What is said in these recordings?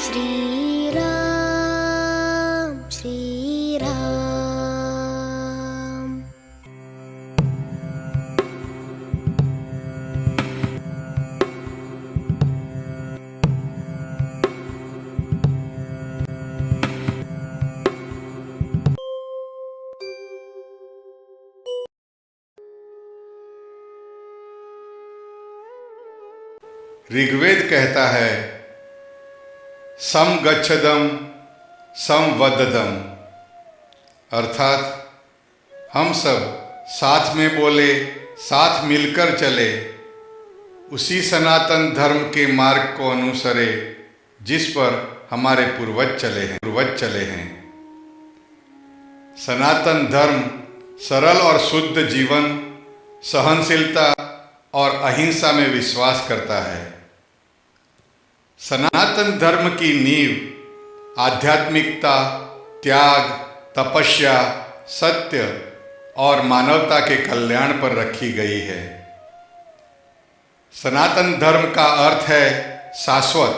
श्री राम श्री राम। ऋग्वेद कहता है सम गच्छदम सम वददम, अर्थात हम सब साथ में बोले, साथ मिलकर चले, उसी सनातन धर्म के मार्ग को अनुसरे जिस पर हमारे पूर्वज चले हैं। सनातन धर्म सरल और शुद्ध जीवन, सहनशीलता और अहिंसा में विश्वास करता है। सनातन धर्म की नींव आध्यात्मिकता, त्याग, तपस्या, सत्य और मानवता के कल्याण पर रखी गई है। सनातन धर्म का अर्थ है शाश्वत,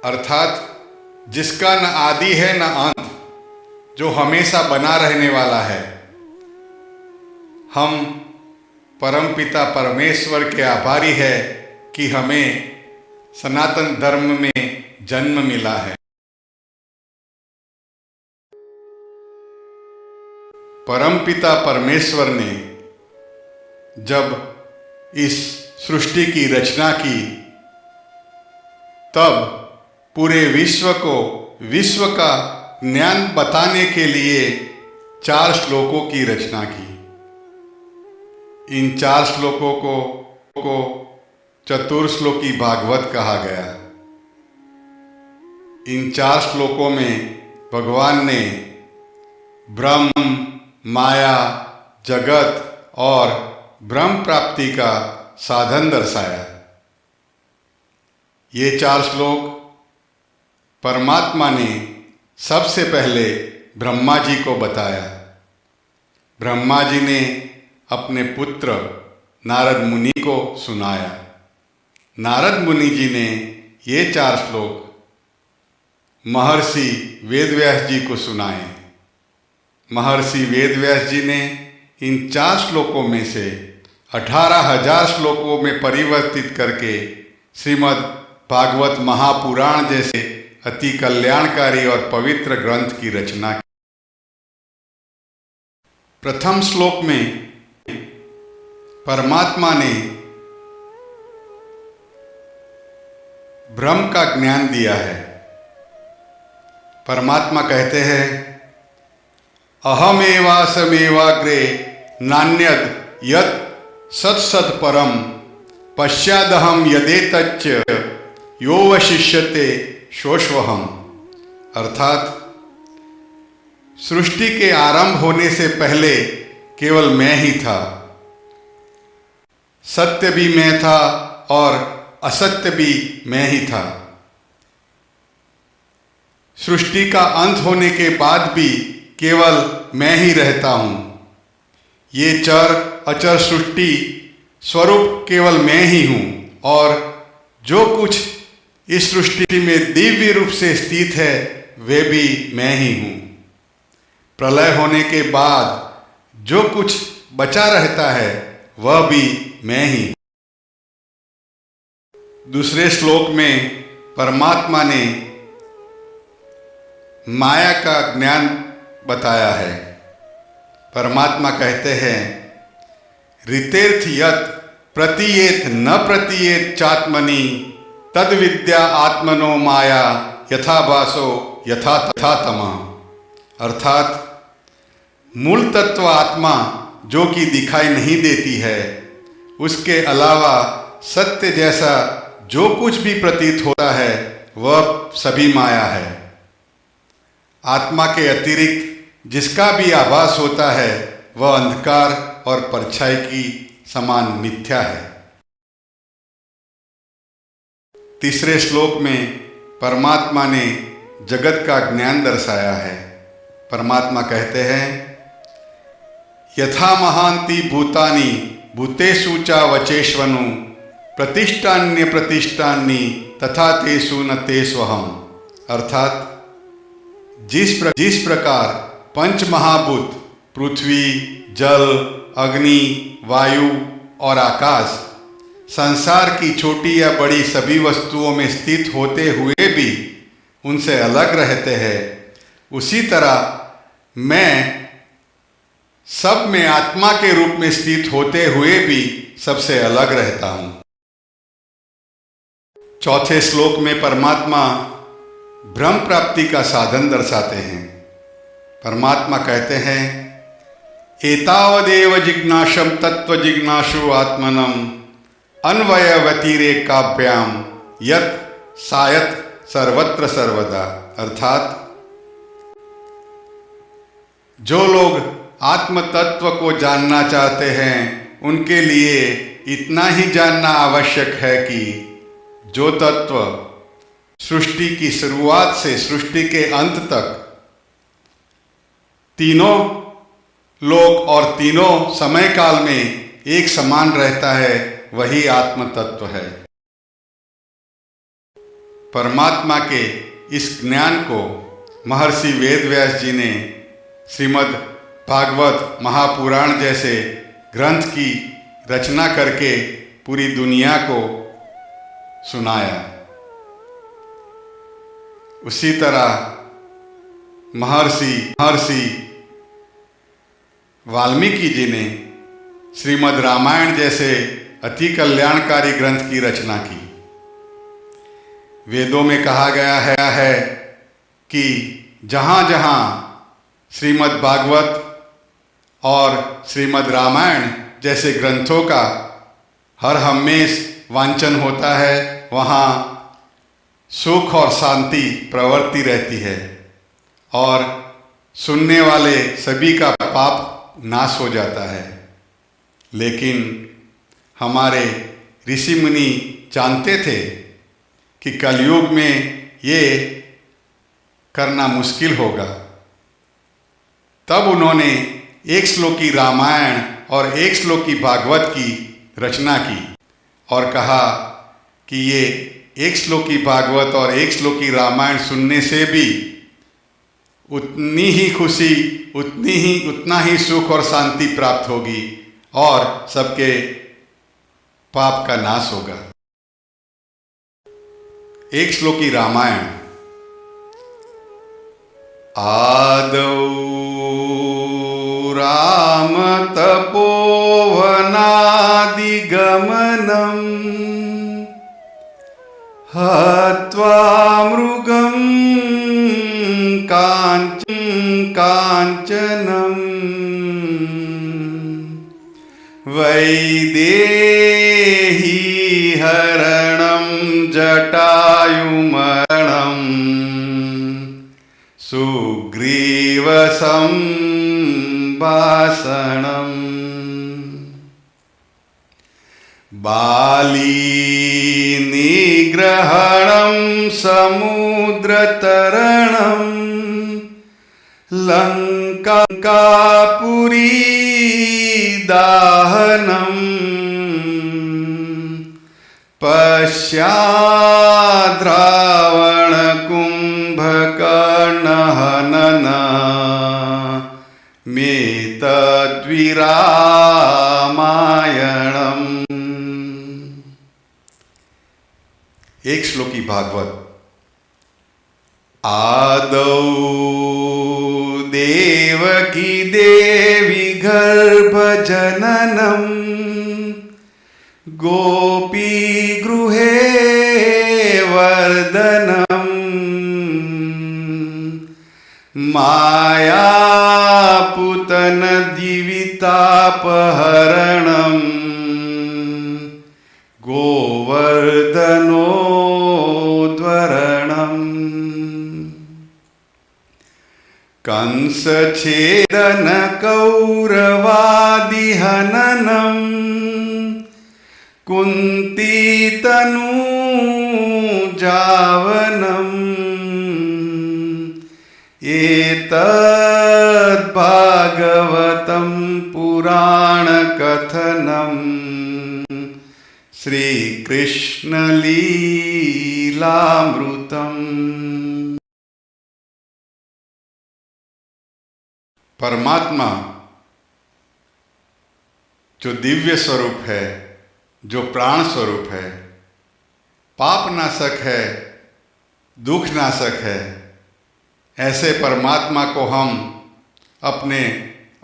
अर्थात जिसका न आदि है न अंत, जो हमेशा बना रहने वाला है। हम परमपिता परमेश्वर के आभारी है कि हमें सनातन धर्म में जन्म मिला है। परमपिता परमेश्वर ने जब इस सृष्टि की रचना की, तब पूरे विश्व को विश्व का ज्ञान बताने के लिए 4 श्लोकों की रचना की। इन 4 श्लोकों को चतुर्श्लोकी भागवत कहा गया। इन 4 श्लोकों में भगवान ने ब्रह्म, माया, जगत और ब्रह्म प्राप्ति का साधन दर्शाया। ये 4 श्लोक परमात्मा ने सबसे पहले ब्रह्मा जी को बताया। ब्रह्मा जी ने अपने पुत्र नारद मुनि को सुनाया। नारद मुनि जी ने ये 4 श्लोक महर्षि वेदव्यास जी को सुनाए। महर्षि वेदव्यास जी ने इन 4 श्लोकों में से 18,000 श्लोकों में परिवर्तित करके श्रीमद् भागवत महापुराण जैसे अति कल्याणकारी और पवित्र ग्रंथ की रचना की। प्रथम श्लोक में परमात्मा ने ब्रह्म का ज्ञान दिया है। परमात्मा कहते हैं अहमेवासमेवाग्रे नान्यद यत् सत्सत् परम पश्चादहम यदेतच्च योवशिष्यते शोष्वहम, अर्थात सृष्टि के आरंभ होने से पहले केवल मैं ही था। सत्य भी मैं था और असत्य भी मैं ही था। सृष्टि का अंत होने के बाद भी केवल मैं ही रहता हूं। ये चर अचर सृष्टि स्वरूप केवल मैं ही हूं और जो कुछ इस सृष्टि में दिव्य रूप से स्थित है वे भी मैं ही हूं। प्रलय होने के बाद जो कुछ बचा रहता है वह भी मैं ही। दूसरे श्लोक में परमात्मा ने माया का ज्ञान बताया है। परमात्मा कहते हैं ऋतेर्थ यत् प्रतीयेत न प्रतीयेत चात्मनि तद विद्या आत्मनो माया यथा भासो यथा तथा तमः, अर्थात मूल तत्व आत्मा जो कि दिखाई नहीं देती है, उसके अलावा सत्य जैसा जो कुछ भी प्रतीत होता है वह सभी माया है। आत्मा के अतिरिक्त जिसका भी आभास होता है वह अंधकार और परछाई की समान मिथ्या है। तीसरे श्लोक में परमात्मा ने जगत का ज्ञान दर्शाया है। परमात्मा कहते हैं यथा महांति भूतानि भूतेषु च वचेष्वनु प्रतिष्ठान्य प्रतिष्ठान्नि तथा तेषु न तेष्वहम। अर्थात जिस प्रकार पंच महाभूत पृथ्वी, जल, अग्नि, वायु और आकाश संसार की छोटी या बड़ी सभी वस्तुओं में स्थित होते हुए भी उनसे अलग रहते हैं, उसी तरह मैं सब में आत्मा के रूप में स्थित होते हुए भी सबसे अलग रहता हूं। चौथे श्लोक में परमात्मा ब्रह्म प्राप्ति का साधन दर्शाते हैं। परमात्मा कहते हैं, एतावदेव जिज्ञासम तत्व जिज्ञासु आत्मनम अन्वय व्यतिरेकाभ्याम यत् सायत सर्वत्र सर्वदा। अर्थात जो लोग आत्म तत्व को जानना चाहते हैं उनके लिए इतना ही जानना आवश्यक है कि जो तत्व सृष्टि की शुरुआत से सृष्टि के अंत तक तीनों लोक और तीनों समय काल में एक समान रहता है, वही आत्म तत्व है। परमात्मा के इस ज्ञान को महर्षि वेदव्यास जी ने श्रीमद् भागवत महापुराण जैसे ग्रंथ की रचना करके पूरी दुनिया को सुनाया। उसी तरह महर्षि वाल्मीकि जी ने श्रीमद् रामायण जैसे अति कल्याणकारी ग्रंथ की रचना की। वेदों में कहा गया है कि जहाँ जहाँ श्रीमद् भागवत और श्रीमद् रामायण जैसे ग्रंथों का हर हमेश वांचन होता है, वहाँ सुख और शांति प्रवृत्ति रहती है और सुनने वाले सभी का पाप नाश हो जाता है। लेकिन हमारे ऋषि मुनि जानते थे कि कलयुग में ये करना मुश्किल होगा। तब उन्होंने एक श्लोकी रामायण और एक श्लोकी भागवत की रचना की और कहा कि ये एक श्लोकी भागवत और एक श्लोकी रामायण सुनने से भी उतनी ही खुशी, उतना ही सुख और शांति प्राप्त होगी और सबके पाप का नाश होगा। एक श्लोकी रामायण। आदौ राम तपोवनादिगमनम् हत्वा मृगं काञ्चनम् वैदेही हरणं जटायुमरणं सुग्रीवसंभाषणम् बालीनिग्रहणं समुद्रतरणं लङ्कापुरीदाहनम् पश्चाद्रावणकुम्भकर्णहनन मेतद्विरामायणम्। एक श्लोकी भागवत। आदौ देवकी देवी गर्भजननम् गोपी गृहे वर्धनम् मायापुतन जीवितापहरणम् गोवर्धनोद्वरणम् कंसछेदन कौरवादिहननम् कुन्तीतनूजावनम् एतद्भागवतं पुराणकथनं श्री कृष्ण लीलामृतम। परमात्मा जो दिव्य स्वरूप है, जो प्राण स्वरूप है, पाप नाशक है, दुख नाशक है, ऐसे परमात्मा को हम अपने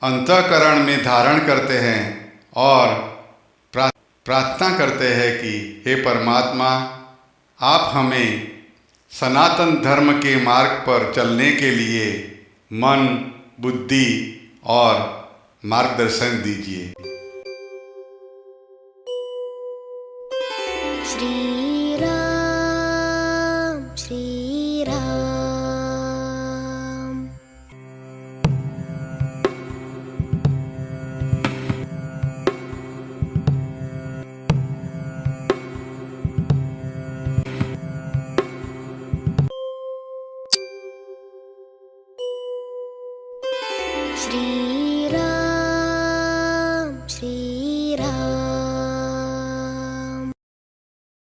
अंतःकरण में धारण करते हैं और प्रार्थना करते हैं कि हे परमात्मा, आप हमें सनातन धर्म के मार्ग पर चलने के लिए मन, बुद्धि और मार्गदर्शन दीजिए। श्री राम श्री राम। श्री